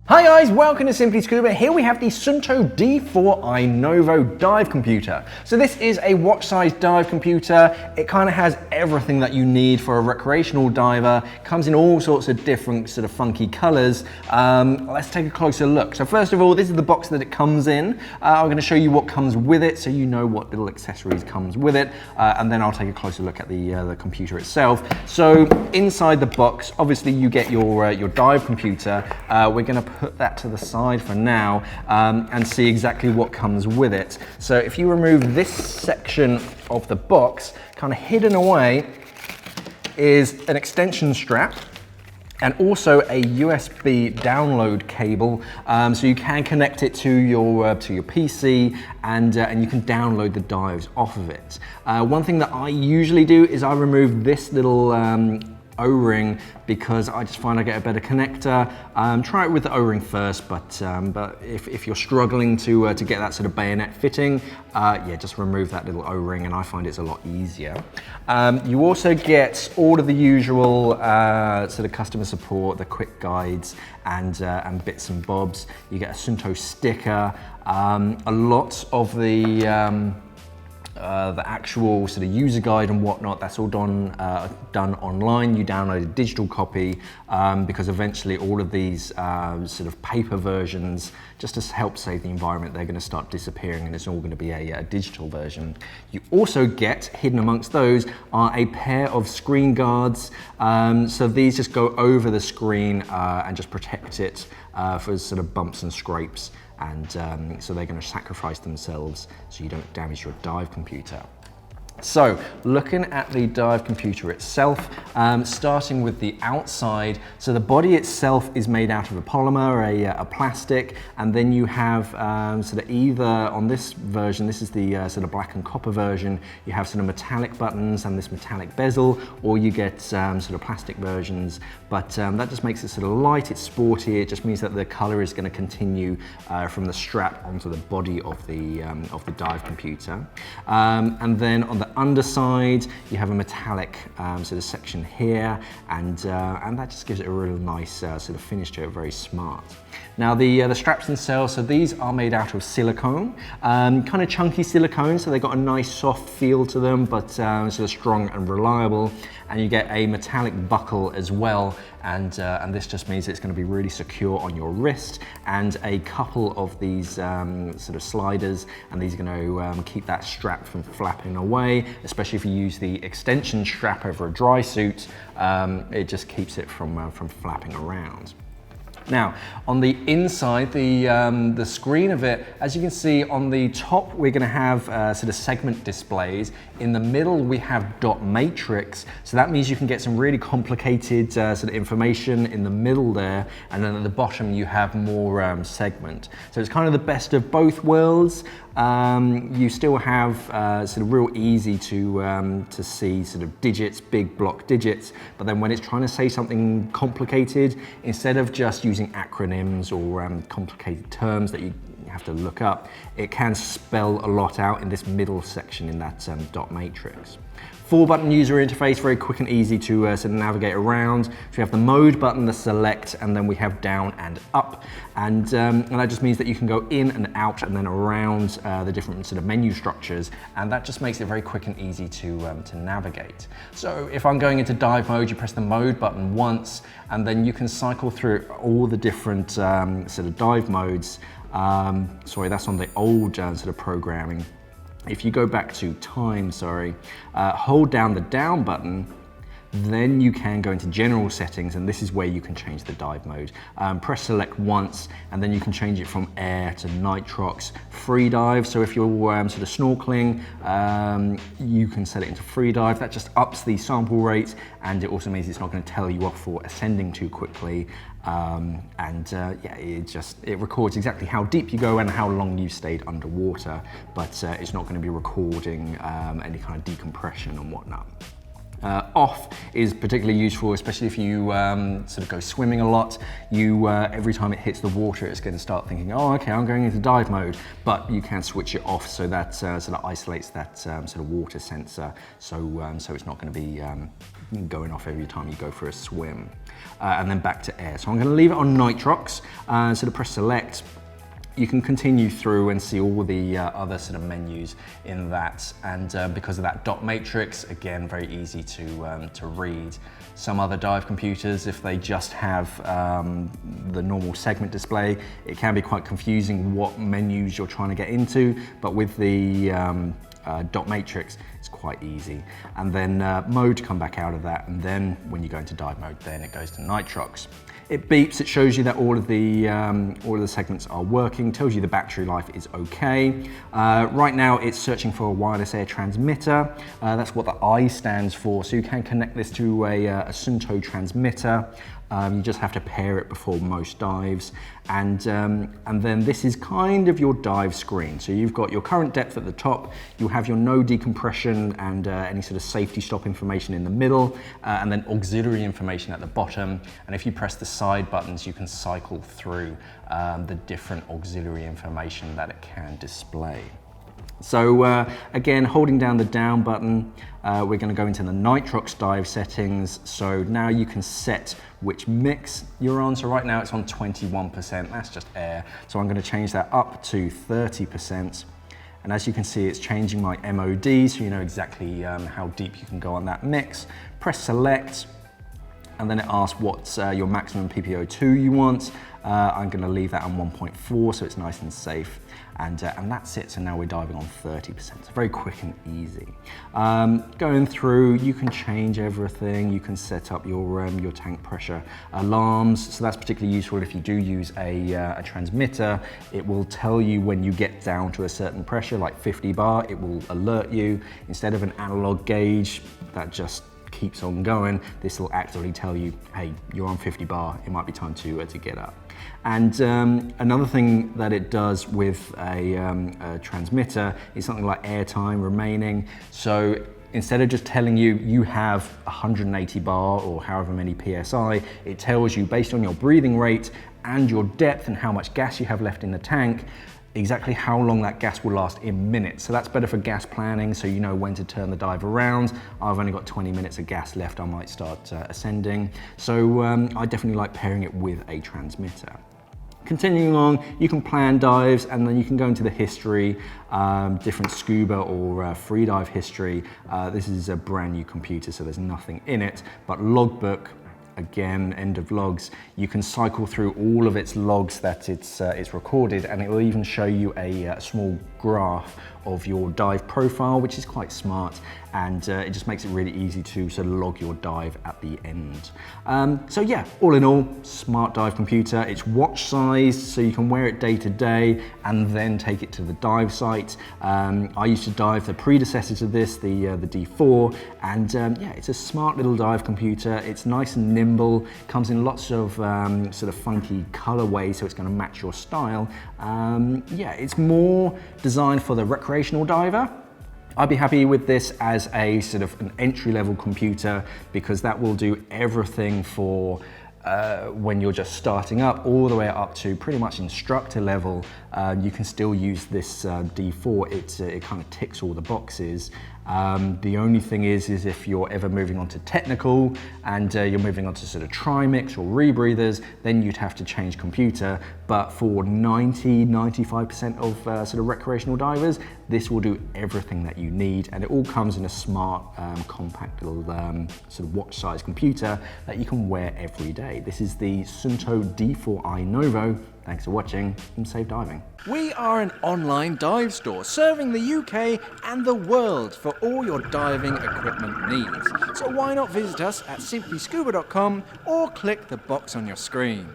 Hi guys, welcome to Simply Scuba. Here we have the Suunto D4i Novo dive computer. So this is a watch-sized dive computer. It kind of has everything that you need for a recreational diver. Comes in all sorts of different sort of funky colors. Let's take a closer look. So first of all, this is the box that it comes in. I'm going to show you what comes with it so you know what little accessories comes with it. And then I'll take a closer look at the computer itself. So inside the box, obviously you get your dive computer. We're going to put that to the side for now and see exactly what comes with it. So if you remove this section of the box, kind of hidden away is an extension strap and also a USB download cable, so you can connect it to your PC and you can download the dives off of it. One thing that I usually do is I remove this little O-ring because I just find I get a better connector. Try it with the O-ring first, but if you're struggling to get that sort of bayonet fitting, yeah, just remove that little O-ring and I find it's a lot easier. You also get all of the usual sort of customer support, the quick guides and bits and bobs. You get a Suunto sticker, a lot of the actual sort of user guide and whatnot, that's all done online. You download a digital copy because eventually all of these sort of paper versions, just to help save the environment, they're going to start disappearing and it's all going to be a digital version. You also get, hidden amongst those, are a pair of screen guards. So these just go over the screen and just protect it for sort of bumps and scrapes. And so they're going to sacrifice themselves so you don't damage your dive computer. So looking at the dive computer itself, starting with the outside, so the body itself is made out of a polymer, a plastic, and then you have sort of either on this version, this is the sort of black and copper version, you have sort of metallic buttons and this metallic bezel, or you get sort of plastic versions, but that just makes it sort of light, it's sporty, it just means that the color is going to continue from the strap onto the body of the dive computer. And then on the underside, you have a metallic sort of section here, and that just gives it a real nice sort of finish to it, very smart. Now the straps themselves, so these are made out of silicone, kind of chunky silicone, so they've got a nice soft feel to them, but sort of strong and reliable. And you get a metallic buckle as well, and this just means it's going to be really secure on your wrist, and a couple of these sort of sliders, and these are going to keep that strap from flapping away, especially if you use the extension strap over a dry suit. It just keeps it from flapping around. Now, on the inside, the screen of it, as you can see on the top, we're going to have sort of segment displays. In the middle, we have dot matrix. So that means you can get some really complicated sort of information in the middle there. And then at the bottom, you have more segment. So it's kind of the best of both worlds. You still have sort of real easy to see sort of digits, big block digits, but then when it's trying to say something complicated, instead of just using acronyms or complicated terms that you have to look up, it can spell a lot out in this middle section in that dot matrix. 4-button user interface, very quick and easy to sort of navigate around. So we have the mode button, the select, and then we have down and up. And that just means that you can go in and out and then around the different sort of menu structures. And that just makes it very quick and easy to navigate. So if I'm going into dive mode, you press the mode button once, and then you can cycle through all the different sort of dive modes. Sorry, that's on the old sort of programming. If you go back to time, hold down the down button, then you can go into general settings, and this is where you can change the dive mode. Press select once, and then you can change it from air to nitrox, free dive. So if you're sort of snorkeling, you can set it into free dive. That just ups the sample rate, and it also means it's not going to tell you off for ascending too quickly. Yeah, it records exactly how deep you go and how long you stayed underwater, but it's not going to be recording any kind of decompression and whatnot. Off is particularly useful, especially if you sort of go swimming a lot. Every time it hits the water, it's going to start thinking, oh, okay, I'm going into dive mode, but you can switch it off, so that sort of isolates that sort of water sensor, so it's not going to be going off every time you go for a swim. And then back to air. So I'm going to leave it on nitrox, so to press select. You can continue through and see all the other sort of menus in that, and because of that dot matrix, again, very easy to read. Some other dive computers, if they just have the normal segment display, it can be quite confusing what menus you're trying to get into, but with the dot matrix, it's quite easy. And then mode, come back out of that, and then when you go into dive mode, then it goes to nitrox. It beeps, it shows you that all of the segments are working, tells you the battery life is okay. Right now it's searching for a wireless air transmitter. That's what the I stands for, so you can connect this to a Suunto transmitter. You just have to pair it before most dives. And then this is kind of your dive screen. So you've got your current depth at the top, you have your no decompression and any sort of safety stop information in the middle, and then auxiliary information at the bottom. And if you press the side buttons, you can cycle through the different auxiliary information that it can display. So again, holding down the down button, we're going to go into the nitrox dive settings. So now you can set which mix you're on. So right now it's on 21%, that's just air. So I'm going to change that up to 30%. And as you can see, it's changing my MOD, so you know exactly how deep you can go on that mix. Press select, and then it asks what's your maximum PPO2 you want. I'm going to leave that on 1.4, so it's nice and safe. And that's it, so now we're diving on 30%. So very quick and easy. Going through, you can change everything. You can set up your tank pressure alarms. So that's particularly useful if you do use a transmitter. It will tell you when you get down to a certain pressure, like 50 bar, it will alert you. Instead of an analog gauge that just keeps on going, this will actively tell you, hey, you're on 50 bar, it might be time to get up. And another thing that it does with a transmitter is something like airtime remaining. So instead of just telling you you have 180 bar or however many PSI, it tells you based on your breathing rate and your depth and how much gas you have left in the tank, exactly how long that gas will last in minutes. So that's better for gas planning, so you know when to turn the dive around. I've only got 20 minutes of gas left, I might start ascending. So I definitely like pairing it with a transmitter. Continuing on, you can plan dives, and then you can go into the history, different scuba or free dive history. This is a brand new computer, so there's nothing in it, but logbook, again, end of logs. You can cycle through all of its logs that it's recorded, and it will even show you a small graph of your dive profile, which is quite smart, and it just makes it really easy to sort of log your dive at the end. So yeah, all in all, smart dive computer. It's watch sized, so you can wear it day to day and then take it to the dive site. I used to dive the predecessor to this, the D4, and yeah, it's a smart little dive computer. It's nice and nimble, comes in lots of sort of funky colorways, so it's going to match your style. Yeah, it's more designed for the recreational diver. I'd be happy with this as a sort of an entry-level computer, because that will do everything for when you're just starting up, all the way up to pretty much instructor level. You can still use this D4. It kind of ticks all the boxes. The only thing is if you're ever moving on to technical and you're moving on to sort of trimix or rebreathers, then you'd have to change computer. But for 90–95% of sort of recreational divers, this will do everything that you need, and it all comes in a smart, compact little sort of watch-sized computer that you can wear every day. This is the Suunto D4i Novo. Thanks for watching, and safe diving. We are an online dive store serving the UK and the world for all your diving equipment needs. So why not visit us at simplyscuba.com or click the box on your screen.